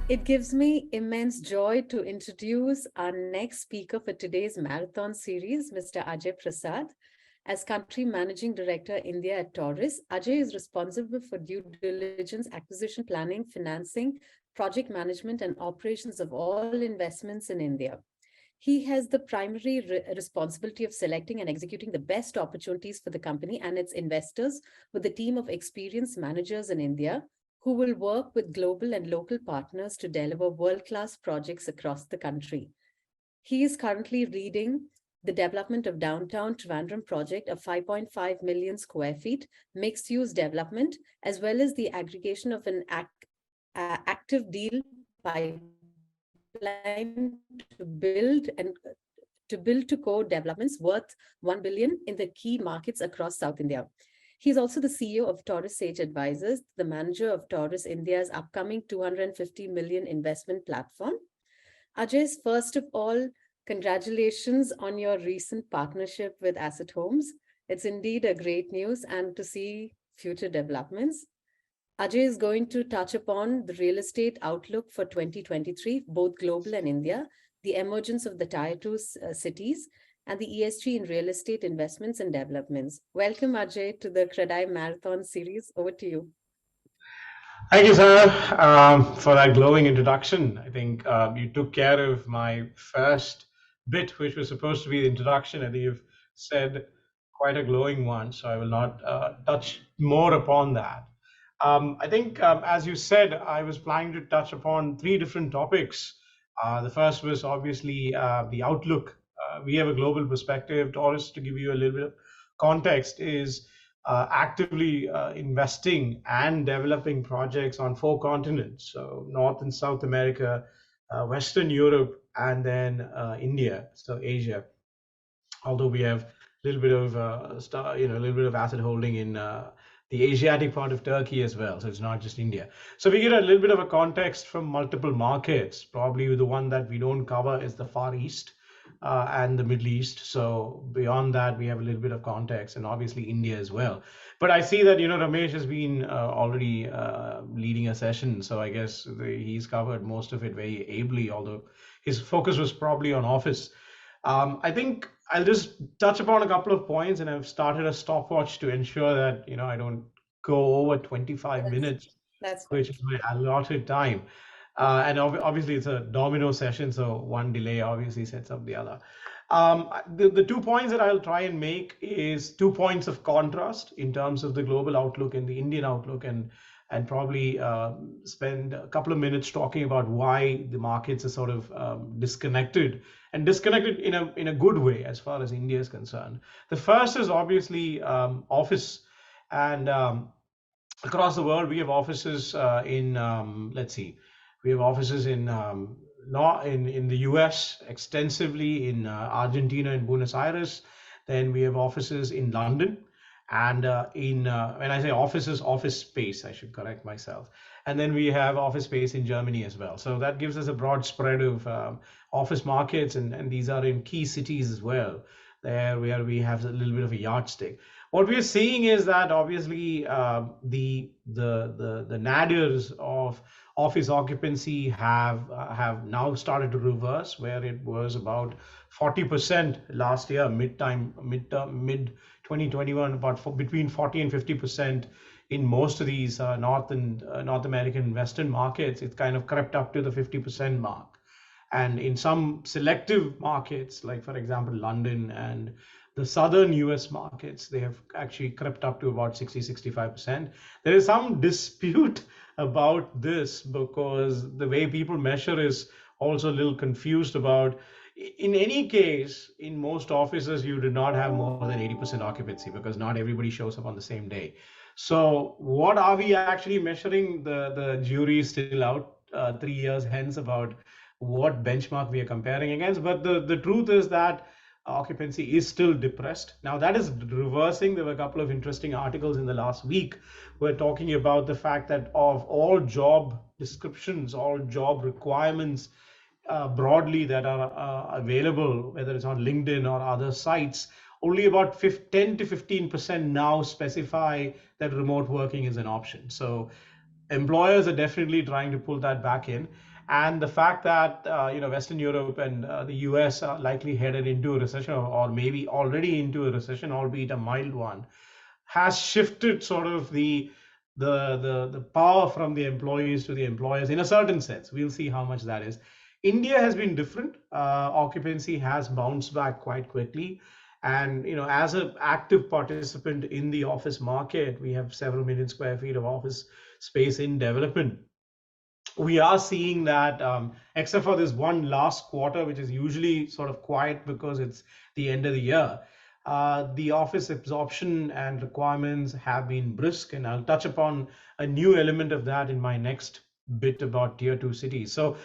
It gives me immense joy to introduce our next speaker for today's marathon series, Mr. Ajay Prasad. As Country Managing Director, India at Taurus, Ajay is responsible for due diligence, acquisition planning, financing, project management, and operations of all investments in India. He has the primary responsibility of selecting and executing the best opportunities for the company and its investors with a team of experienced managers in India who will work with global and local partners to deliver world class projects across the country. He is currently leading the development of downtown Trivandrum project of 5.5 million square feet mixed use development, as well as the aggregation of an active deal pipeline to build to core developments worth 1 billion in the key markets across South India. He is also the CEO of Taurus Sage Advisors, the manager of Taurus India's upcoming 250 million investment platform. Ajay, first of all, congratulations on your recent partnership with Asset Homes. It's indeed a great news and to see future developments. Ajay is going to touch upon the real estate outlook for 2023, both global and India, the emergence of the Tier 2 cities, and the ESG in real estate investments and developments. Welcome, Ajay, to the CREDAI Marathon series. Over to you. Thank you, sir, for that glowing introduction. I think you took care of my first bit, which was supposed to be the introduction. I think you've said quite a glowing one, so I will not touch more upon that. I think, as you said, I was planning to touch upon three different topics. The first was obviously the outlook. We have a global perspective. Taurus, to give you a little bit of context, is actively investing and developing projects on 4 continents, so North and South America, Western Europe, and then India, so Asia. Although we have a little bit of a little bit of asset holding in the Asiatic part of Turkey as well, so it's not just India. So we get a little bit of a context from multiple markets. Probably the one that we don't cover is the Far East and the Middle East. So beyond that, we have a little bit of context, and obviously India as well. But I see that Ramesh has been already leading a session, so I guess he's covered most of it very ably. Although his focus was probably on office. I think I'll just touch upon a couple of points, and I've started a stopwatch to ensure that I don't go over 25 minutes, That's which fine. is my allotted time. And obviously, it's a domino session, so one delay obviously sets up the other. The 2 points that I'll try and make is 2 points of contrast in terms of the global outlook and the Indian outlook, and probably spend a couple of minutes talking about why the markets are sort of disconnected in a good way as far as India is concerned. The first is obviously office, and across the world we have offices in let's see. We have offices in the US extensively, in Argentina, in Buenos Aires. Then we have offices in London, and when I say offices, office space, I should correct myself. And then we have office space in Germany as well. So that gives us a broad spread of office markets, and these are in key cities as well, there where we have a little bit of a yardstick. What we're seeing is that obviously the nadirs of office occupancy have now started to reverse, where it was about 40% last year, mid 2021, between 40 and 50% in most of these North American and Western markets. It's kind of crept up to the 50% mark. And in some selective markets, like for example, London and the southern US markets, they have actually crept up to about 60-65%. There is some dispute about this because the way people measure is also a little confused about. In any case, in most offices, you do not have more than 80% occupancy because not everybody shows up on the same day. So what are we actually measuring? The jury is still out 3 years hence about what benchmark we are comparing against. But the truth is that occupancy is still depressed. Now that is reversing. There were a couple of interesting articles in the last week were talking about the fact that of all job descriptions, all job requirements broadly that are available, whether it's on LinkedIn or other sites, only about 10 to 15% now specify that remote working is an option. So employers are definitely trying to pull that back in. And the fact that Western Europe and the US are likely headed into a recession, or maybe already into a recession, albeit a mild one, has shifted sort of the power from the employees to the employers in a certain sense. We'll see how much that is. India has been different. Occupancy has bounced back quite quickly, and as an active participant in the office market, we have several million square feet of office space in development. We are seeing that, except for this one last quarter, which is usually sort of quiet because it's the end of the year, the office absorption and requirements have been brisk. And I'll touch upon a new element of that in my next bit about tier two cities. So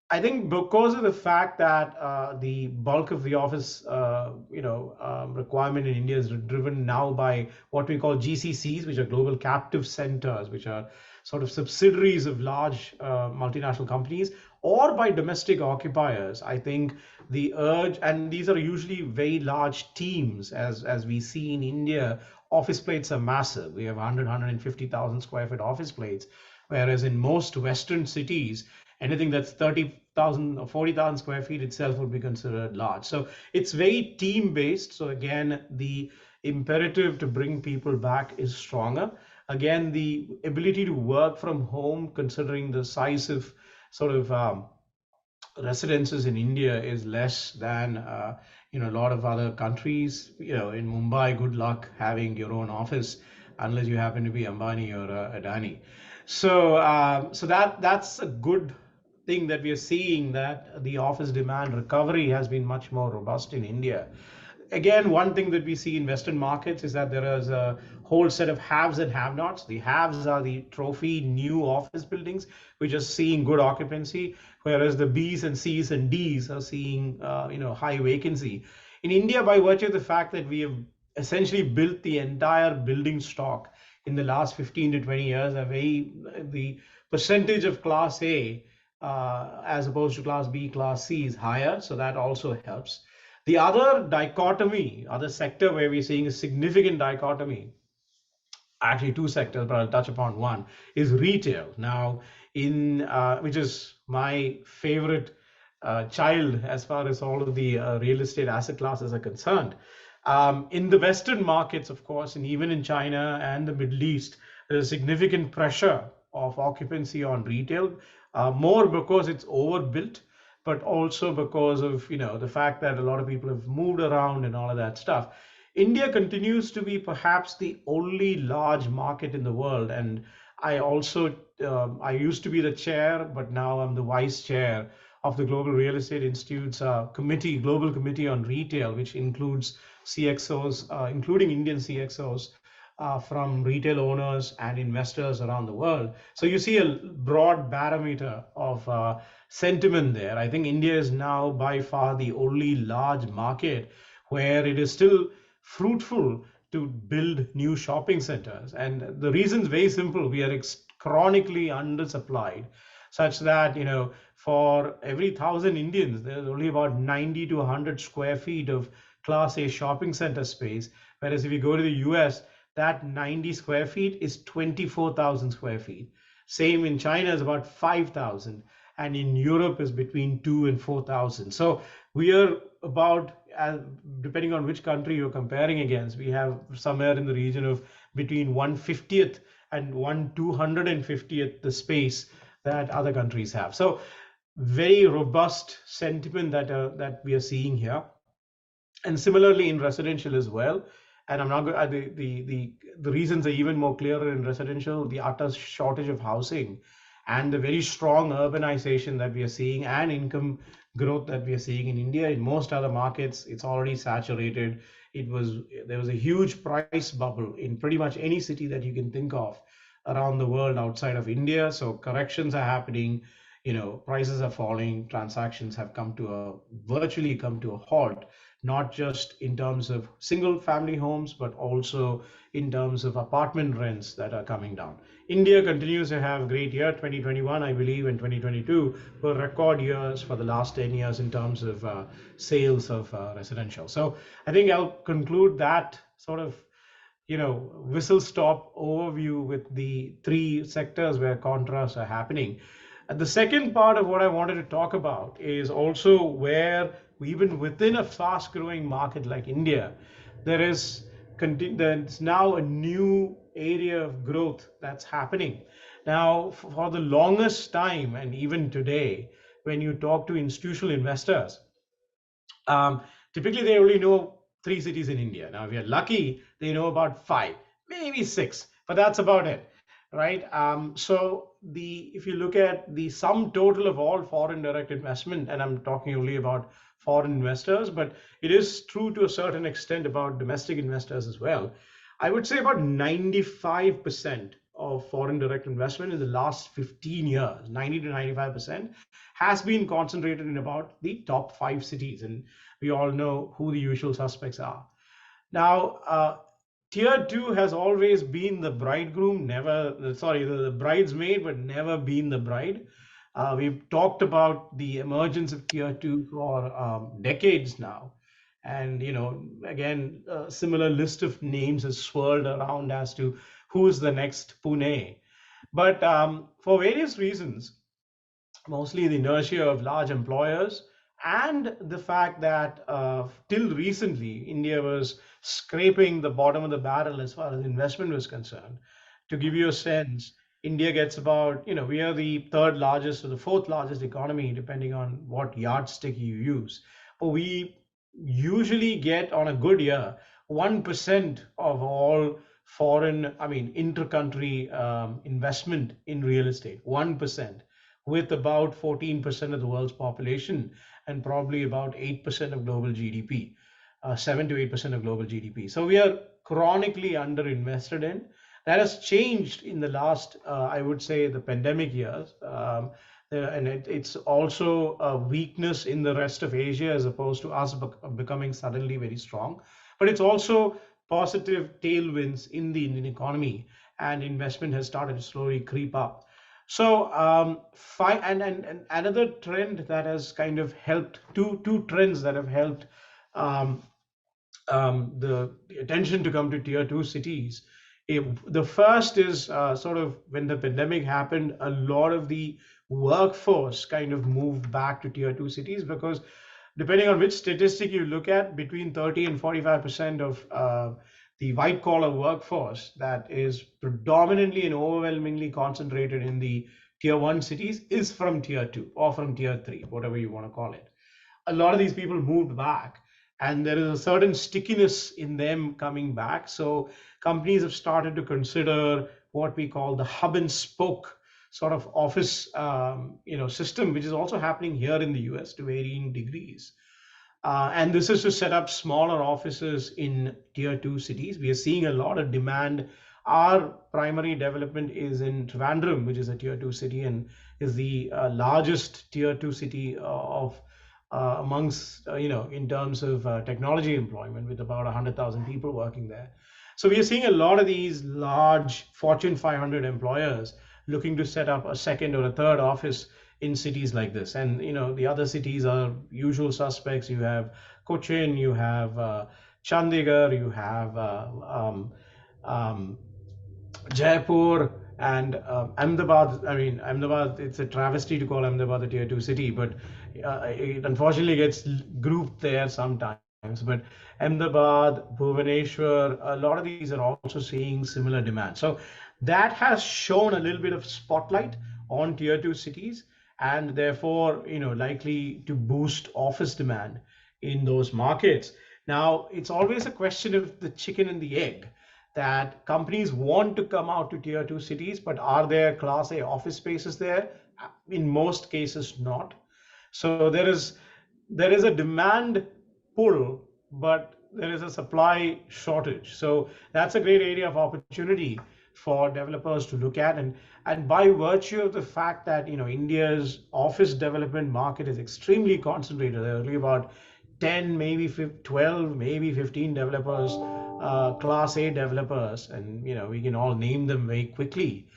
I think because of the fact that the bulk of the office, requirement in India is driven now by what we call GCCs, which are global captive centers, which are sort of subsidiaries of large multinational companies, or by domestic occupiers. I think the urge, and these are usually very large teams, as we see in India. Office plates are massive. We have 150,000 square foot office plates, whereas in most Western cities, anything that's 30,000 or 40,000 square feet itself would be considered large. So it's very team based. So again, the imperative to bring people back is stronger. Again, the ability to work from home, considering the size of sort of residences in India, is less than a lot of other countries. In Mumbai, good luck having your own office unless you happen to be Ambani or Adani. So that's a good thing that we are seeing, that the office demand recovery has been much more robust in India. Again, one thing that we see in Western markets is that there is a whole set of haves and have-nots. The haves are the trophy new office buildings, which are seeing good occupancy, whereas the Bs and Cs and Ds are seeing high vacancy. In India, by virtue of the fact that we have essentially built the entire building stock in the last 15 to 20 years, the percentage of Class A as opposed to Class B, Class C is higher, so that also helps. The other dichotomy, other sector where we're seeing a significant dichotomy, actually two sectors, but I'll touch upon one, is retail. Now, in which is my favorite child as far as all of the real estate asset classes are concerned. In the Western markets, of course, and even in China and the Middle East, there's significant pressure of occupancy on retail, more because it's overbuilt, but also because of the fact that a lot of people have moved around and all of that stuff. India continues to be perhaps the only large market in the world, and I used to be the chair, but now I'm the vice chair of the Global Real Estate Institute's global committee on retail, which includes CXOs, including Indian CXOs, from retail owners and investors around the world. So you see a broad barometer of sentiment there. I think India is now by far the only large market where it is still fruitful to build new shopping centers. And the reason is very simple. We are chronically undersupplied, such that for every 1,000 Indians, there's only about 90 to 100 square feet of Class A shopping center space. Whereas if you go to the US, that 90 square feet is 24,000 square feet. Same in China is about 5,000, and in Europe is between 2 and 4,000. So we are about, depending on which country you're comparing against, we have somewhere in the region of between 1/50th and 1/250th the space that other countries have. So very robust sentiment that we are seeing here. And similarly in residential as well. And I'm not going. The reasons are even more clearer in residential. The utter shortage of housing, and the very strong urbanization that we are seeing, and income growth that we are seeing in India. In most other markets, it's already saturated. There was a huge price bubble in pretty much any city that you can think of around the world outside of India. So corrections are happening. Prices are falling. Transactions have virtually come to a halt, not just in terms of single family homes, but also in terms of apartment rents that are coming down. India continues to have a great year. 2021, I believe, and 2022 were record years for the last 10 years in terms of sales of residential. So I think I'll conclude that sort of whistle stop overview with the three sectors where contrasts are happening. And the second part of what I wanted to talk about is also where even within a fast growing market like India, there is there's now a new area of growth that's happening. Now, for the longest time, and even today, when you talk to institutional investors, um, typically they only know three cities in India. Now, if you're lucky, they know about five, maybe six, but that's about it, right? So if you look at the sum total of all foreign direct investment, and I'm talking only about foreign investors, but it is true to a certain extent about domestic investors as well. I would say about 95% of foreign direct investment in the last 15 years, 90 to 95%, has been concentrated in about the top five cities. And we all know who the usual suspects are. Now, tier two has always been the bridegroom, never, sorry, the bridesmaid, but never been the bride. We've talked about the emergence of tier two for decades now. And, again, a similar list of names has swirled around as to who is the next Pune. But for various reasons, mostly the inertia of large employers and the fact that till recently India was scraping the bottom of the barrel as far as investment was concerned. To give you a sense, India gets about, we are the third largest or the fourth largest economy, depending on what yardstick you use. But we usually get on a good year 1% of all foreign, I mean, inter-country investment in real estate, 1%, with about 14% of the world's population and probably about 8% of global GDP, 7 to 8% of global GDP. So we are chronically underinvested in. That has changed in the last, I would say, the pandemic years. And it's also a weakness in the rest of Asia as opposed to us becoming suddenly very strong. But it's also positive tailwinds in the Indian economy, and investment has started to slowly creep up. So, and another trend that has kind of helped, two trends that have helped um, the attention to come to tier two cities. The first is sort of when the pandemic happened, a lot of the workforce kind of moved back to tier two cities because depending on which statistic you look at, between 30 and 45% of the white collar workforce that is predominantly and overwhelmingly concentrated in the tier one cities is from tier two or from tier three, whatever you want to call it. A lot of these people moved back, and there is a certain stickiness in them coming back. So companies have started to consider what we call the hub and spoke sort of office system, which is also happening here in the US to varying degrees. And this is to set up smaller offices in tier two cities. We are seeing a lot of demand. Our primary development is in Trivandrum, which is a tier two city and is the largest tier two city of amongst, in terms of technology employment, with about 100,000 people working there. So we are seeing a lot of these large Fortune 500 employers looking to set up a second or a third office in cities like this. And the other cities are usual suspects. You have Cochin, you have Chandigarh, you have Jaipur, and Ahmedabad. I mean, Ahmedabad, it's a travesty to call Ahmedabad a tier two city, but it unfortunately gets grouped there sometimes. But Ahmedabad, Bhubaneswar, a lot of these are also seeing similar demand. So that has shown a little bit of spotlight on tier two cities, and therefore, likely to boost office demand in those markets. Now, it's always a question of the chicken and the egg, that companies want to come out to tier two cities, but are there class A office spaces there? In most cases, not. So there is a demand pull, but there is a supply shortage. So that's a great area of opportunity for developers to look at. And by virtue of the fact that India's office development market is extremely concentrated, there are only about 10, maybe 12, maybe 15 developers, class A developers, and we can all name them very quickly.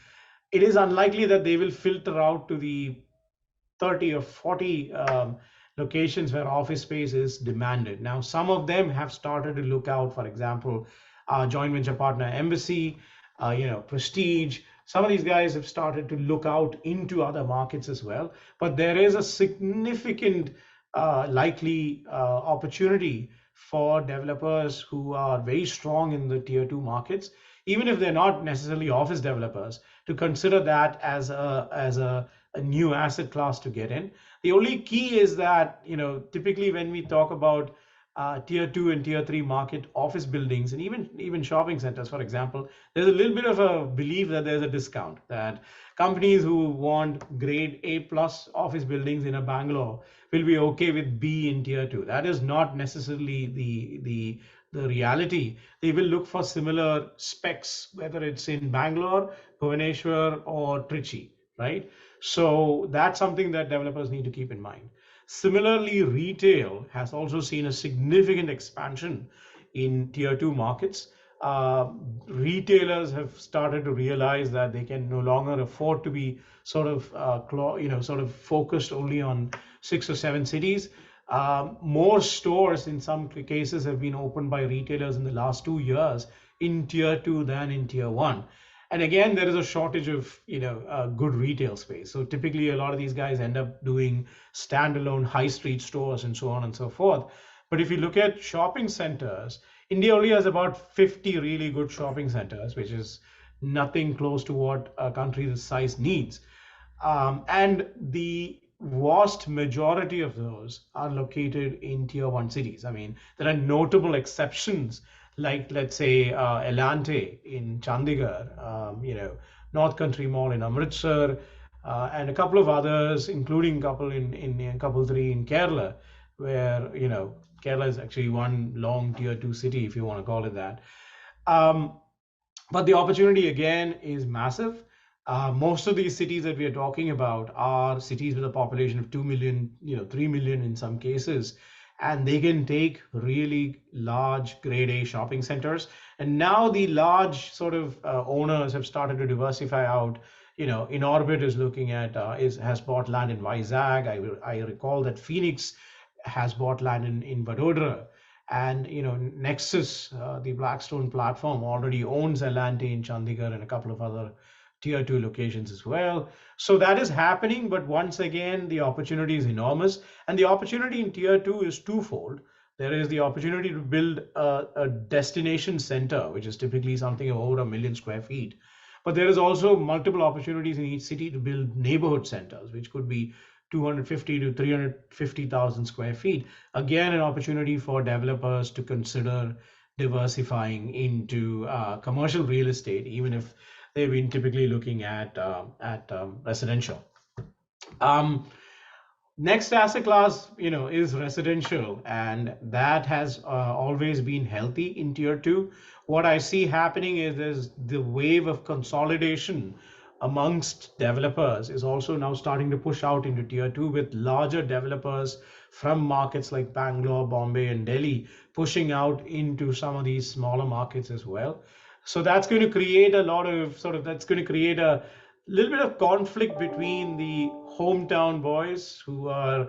It is unlikely that they will filter out to the 30 or 40 locations where office space is demanded. Now, some of them have started to look out, for example, joint venture partner Embassy, Prestige, Some of these guys have started to look out into other markets as well, but there is a significant likely opportunity for developers who are very strong in the tier two markets, even if they're not necessarily office developers, to consider that as a new asset class to get in. The only key is that, typically when we talk about tier two and tier three market office buildings and even shopping centers, for example, there's a little bit of a belief that there's a discount, that companies who want grade A plus office buildings in a Bangalore will be okay with B in tier two. That is not necessarily the reality. They will look for similar specs, whether it's in Bangalore, Bhubaneswar, or Trichy, right? So that's something that developers need to keep in mind. Similarly, retail has also seen a significant expansion in tier two markets. Retailers have started to realize that they can no longer afford to be sort of focused only on 6 or 7 cities. More stores in some cases have been opened by retailers in the last 2 years in tier two than in tier one. And again, there is a shortage of good retail space. So typically, a lot of these guys end up doing standalone high street stores and so on and so forth. But if you look at shopping centers, India only has about 50 really good shopping centers, which is nothing close to what a country this size needs. And the vast majority of those are located in tier one cities. I mean, there are notable exceptions, like let's say Elante in Chandigarh, North Country Mall in Amritsar, and a couple of others, including a couple in couple three in Kerala, where Kerala is actually one long tier two city, if you want to call it that. Um, but the opportunity again is massive. Most of these cities that we are talking about are cities with a population of 2 million, 3 million in some cases, and they can take really large grade A shopping centers. And now the large sort of owners have started to diversify out. Inorbit is looking at has bought land in Vizag. I recall that Phoenix has bought land in Vadodara. And Nexus, the Blackstone platform, already owns Elante in Chandigarh and a couple of other tier two locations as well. So that is happening, but once again, the opportunity is enormous. And the opportunity in tier two is twofold. There is the opportunity to build a destination center, which is typically something of over 1 million square feet. But there is also multiple opportunities in each city to build neighborhood centers, which could be 250 to 350,000 square feet. Again, an opportunity for developers to consider diversifying into commercial real estate, even if they've been typically looking at residential. Um, Next asset class, is residential, and that has always been healthy in tier two. What I see happening is there's the wave of consolidation amongst developers is also now starting to push out into tier two, with larger developers from markets like Bangalore, Bombay, and Delhi pushing out into some of these smaller markets as well. So that's going to create a lot of that's going to create a little bit of conflict between the hometown boys who are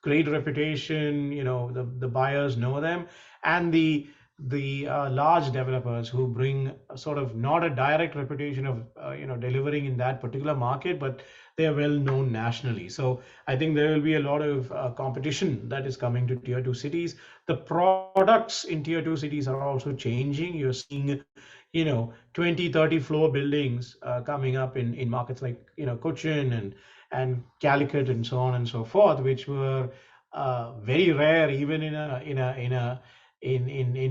great reputation, the buyers know them, and the large developers who bring sort of not a direct reputation of delivering in that particular market, but they are well known nationally. So I think there will be a lot of competition that is coming to tier two cities. The products in tier two cities are also changing. You're seeing 20, 30 floor buildings coming up in markets like Cochin and Calicut and so on and so forth, which were very rare even in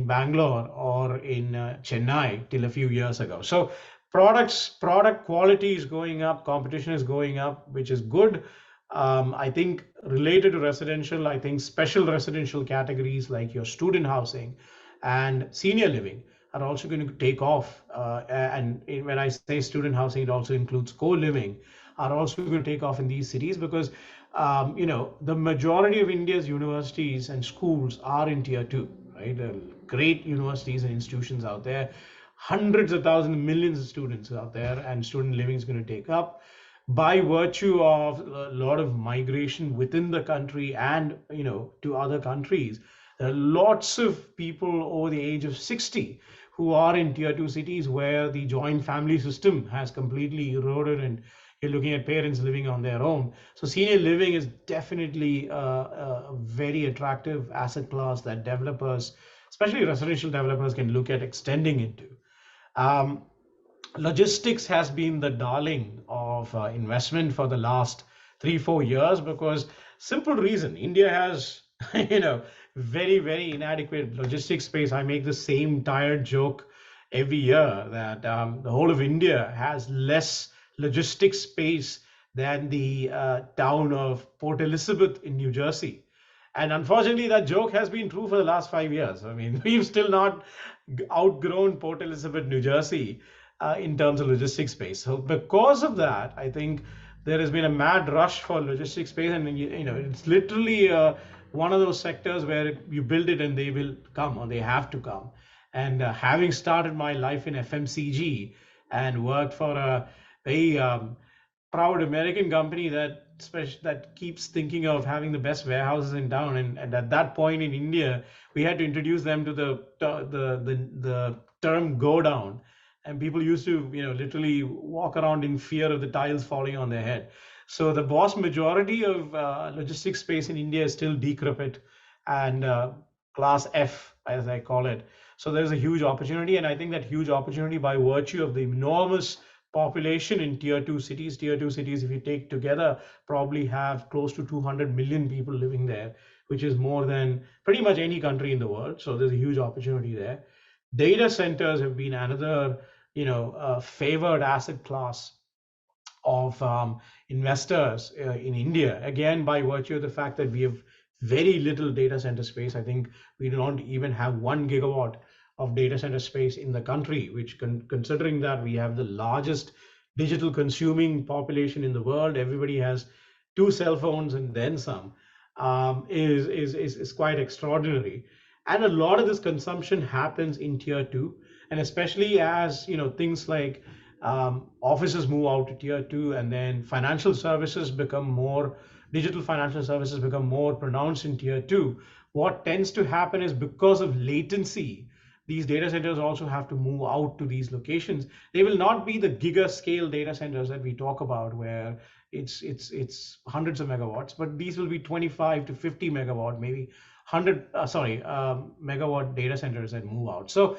Bangalore or in Chennai till a few years ago. So product quality is going up, competition is going up, which is good. I think related to residential, I think special residential categories like your student housing and senior living are also going to take off. And when I say student housing, it also includes co-living, are also going to take off in these cities because the majority of India's universities and schools are in tier two, right? There are great universities and institutions out there, hundreds of thousands, millions of students out there, and student living is going to take up by virtue of a lot of migration within the country and to other countries. There are lots of people over the age of 60 who are in tier two cities where the joint family system has completely eroded, and you're looking at parents living on their own. So senior living is definitely a very attractive asset class that developers, especially residential developers, can look at extending into. Um, Logistics has been the darling of investment for the last 3 4 years, because simple reason, India has very inadequate logistics space. I make the same tired joke every year that the whole of India has less logistics space than the town of Port Elizabeth in New Jersey. And unfortunately, that joke has been true for the last 5 years. I mean, we've still not outgrown Port Elizabeth, New Jersey, in terms of logistics space. So because of that, I think there has been a mad rush for logistics space, and it's literally one of those sectors where you build it and they will come, or they have to come. And having started my life in FMCG and worked for a very proud American company that keeps thinking of having the best warehouses in town. And at that point in India, we had to introduce them to the term "go down," and people used to literally walk around in fear of the tiles falling on their head. So the vast majority of logistics space in India is still decrepit and class F, as I call it. So there's a huge opportunity, and I think that huge opportunity, by virtue of the enormous population in tier two cities, if you take together, probably have close to 200 million people living there, which is more than pretty much any country in the world. So there's a huge opportunity there. Data centers have been another favored asset class of investors in India, again, by virtue of the fact that we have very little data center space. I think we don't even have 1 gigawatt of data center space in the country, which, considering that we have the largest digital consuming population in the world, everybody has 2 cell phones and then some, is quite extraordinary. And a lot of this consumption happens in tier two, and especially as things like offices move out to tier two, and then digital financial services become more pronounced in tier two. What tends to happen is, because of latency, these data centers also have to move out to these locations. They will not be the giga scale data centers that we talk about, where it's hundreds of megawatts, but these will be 25 to 50 megawatt, maybe 100 megawatt data centers that move out. So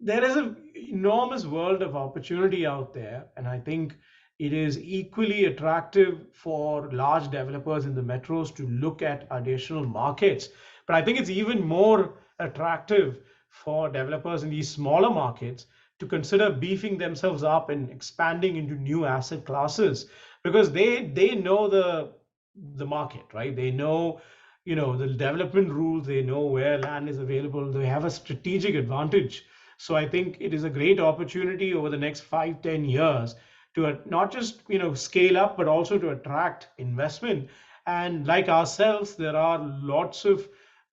there is an enormous world of opportunity out there, and I think it is equally attractive for large developers in the metros to look at additional markets. But I think it's even more attractive for developers in these smaller markets to consider beefing themselves up and expanding into new asset classes, because they know the market, right? They know the development rules, they know where land is available, they have a strategic advantage. So I think it is a great opportunity over the next 5 10 years to not just scale up, but also to attract investment. And like ourselves, there are lots of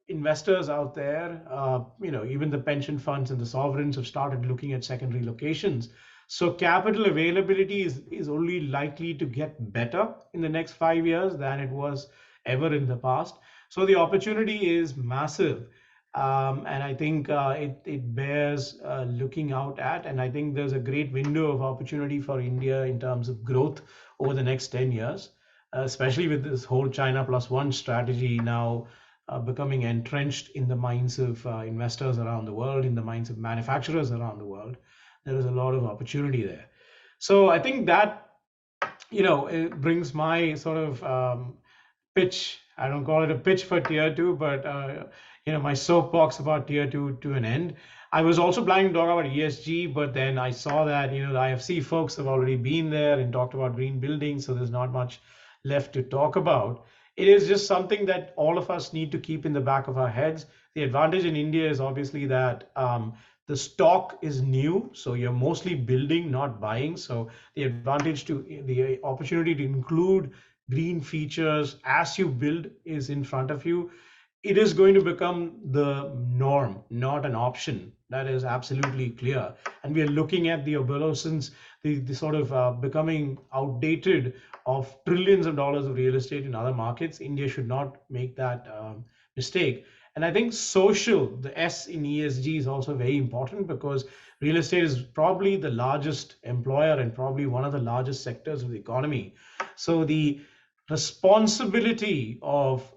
investors out there. Even the pension funds and the sovereigns have started looking at secondary locations. So capital availability is only likely to get better in the next 5 years than it was ever in the past. So the opportunity is massive. And I think it bears looking out at. And I think there's a great window of opportunity for India in terms of growth over the next 10 years, especially with this whole China plus one strategy now becoming entrenched in the minds of investors around the world, in the minds of manufacturers around the world. There is a lot of opportunity there. So I think that, it brings my sort of pitch. I don't call it a pitch for tier two, but my soapbox about tier two to an end. I was also planning to talk about ESG, but then I saw that the IFC folks have already been there and talked about green buildings, so there's not much left to talk about. It is just something that all of us need to keep in the back of our heads. The advantage in India is obviously that the stock is new, so you're mostly building, not buying. So the opportunity to include green features as you build is in front of you. It is going to become the norm, not an option. That is absolutely clear. And we are looking at the obsolescence, the sort of becoming outdated of trillions of dollars of real estate in other markets. India should not make that mistake. And I think social, the S in ESG is also very important because real estate is probably the largest employer and probably one of the largest sectors of the economy. So the responsibility of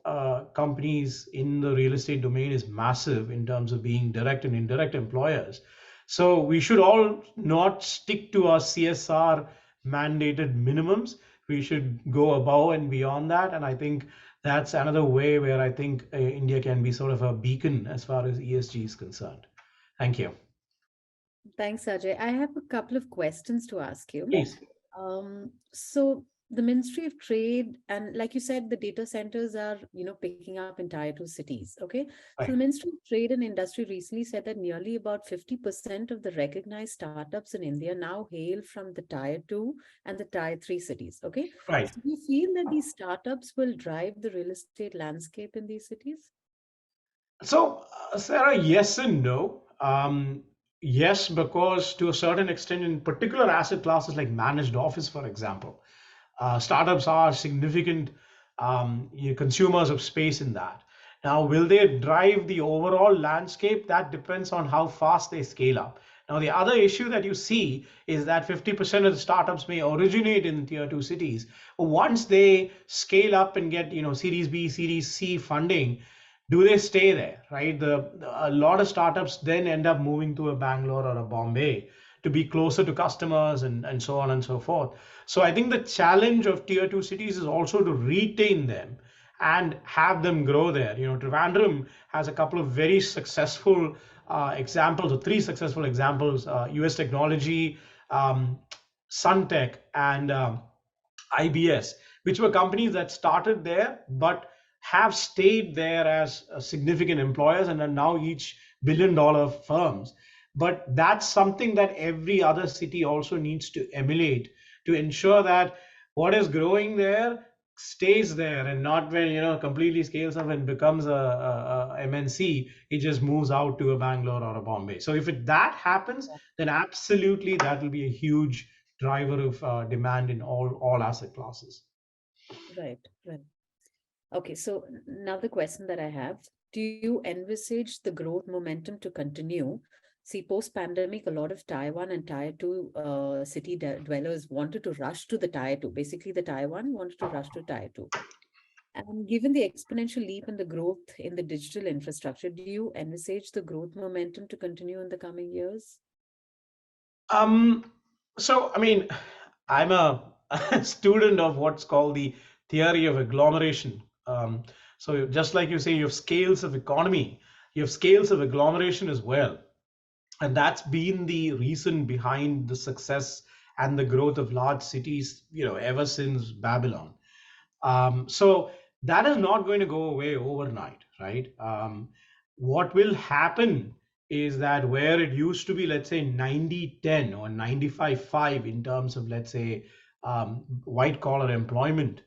companies in the real estate domain is massive in terms of being direct and indirect employers. So we should all not stick to our CSR mandated minimums. We should go above and beyond that. And I think that's another way where I think India can be sort of a beacon as far as ESG is concerned. Thank you. Thanks, Ajay. I have a couple of questions to ask you. Please. So the Ministry of Trade and, like you said, the data centers are, picking up in tier two cities. Okay. So the Right. Ministry of Trade and Industry recently said that nearly about 50% of the recognized startups in India now hail from the tier two and the tier three cities. Okay. Right. So do you feel that these startups will drive the real estate landscape in these cities? So, Sarah, yes and no. Yes, because to a certain extent, in particular asset classes like managed office, for example, startups are significant consumers of space in that. Now, will they drive the overall landscape? That depends on how fast they scale up. Now, the other issue that you see is that 50% of the startups may originate in tier two cities. Once they scale up and get, Series B, Series C funding, do they stay there, right? A lot of startups then end up moving to a Bangalore or a Bombay to be closer to customers and so on and so forth. So I think the challenge of tier two cities is also to retain them and have them grow there. Trivandrum has a couple of very successful examples, or three successful examples: US Technology, Suntech, and IBS, which were companies that started there but have stayed there as significant employers and are now each billion-dollar firms. But that's something that every other city also needs to emulate to ensure that what is growing there stays there, and not when completely scales up and becomes a MNC, it just moves out to a Bangalore or a Bombay. So if that happens, then absolutely that will be a huge driver of demand in all asset classes. Right, right. Okay, so now the question that I have, do you envisage the growth momentum to continue? See, post-pandemic, a lot of Taiwan and Tier 2 city dwellers wanted to rush to the Tier 2. Basically, the Taiwan wanted to rush to Tier 2. And given the exponential leap in the growth in the digital infrastructure, do you envisage the growth momentum to continue in the coming years? Um, so, I mean, I'm a student of what's called the theory of agglomeration. So, just like you say, you have scales of economy, you have scales of agglomeration as well. And that's been the reason behind the success and the growth of large cities, ever since Babylon. So that is not going to go away overnight, right? What will happen is that where it used to be, let's say 90-10 or 95-5 in terms of, let's say, white collar employment,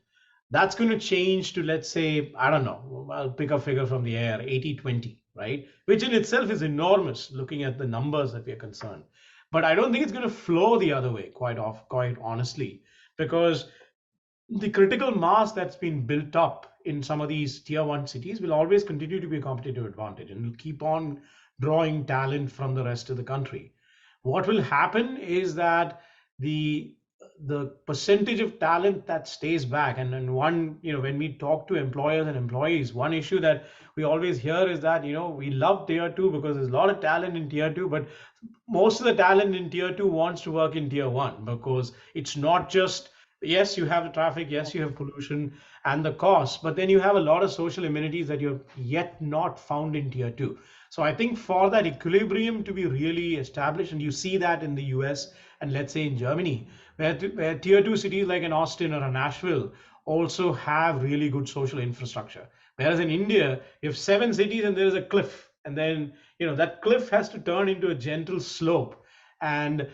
that's going to change to, let's say, I don't know, I'll pick a figure from the air, 80-20, right? Which in itself is enormous looking at the numbers that we are concerned. But I don't think it's going to flow the other way, quite honestly, because the critical mass that's been built up in some of these tier one cities will always continue to be a competitive advantage and will keep on drawing talent from the rest of the country. What will happen is that the the percentage of talent that stays back, and one, when we talk to employers and employees, one issue that we always hear is that we love tier two because there's a lot of talent in tier two, but most of the talent in tier two wants to work in tier one because it's not just, yes, you have the traffic, yes, you have pollution and the cost, but then you have a lot of social amenities that you have yet not found in tier two. So I think for that equilibrium to be really established, and you see that in the US and let's say in Germany, where tier two cities like an Austin or a Nashville also have really good social infrastructure. Whereas in India, you have 7 cities and there is a cliff, and then that cliff has to turn into a gentle slope. And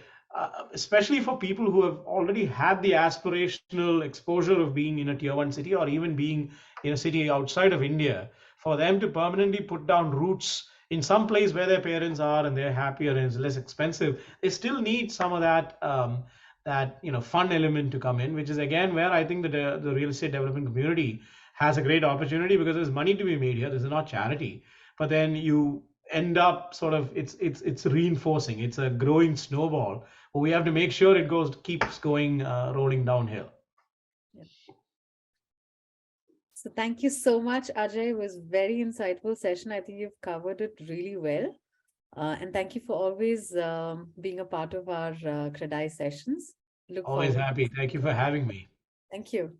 especially for people who have already had the aspirational exposure of being in a tier one city or even being in a city outside of India, for them to permanently put down roots in some place where their parents are and they're happier and it's less expensive, they still need some of that fun element to come in, which is again where I think the real estate development community has a great opportunity, because there's money to be made here. This is not charity, but then you end up sort of it's reinforcing. It's a growing snowball. But we have to make sure it keeps going, rolling downhill. Yeah. So thank you so much, Ajay. It was very insightful session. I think you've covered it really well. And thank you for always being a part of our CREDAI sessions. Look Always forward. happy. Thank you for having me. Thank you.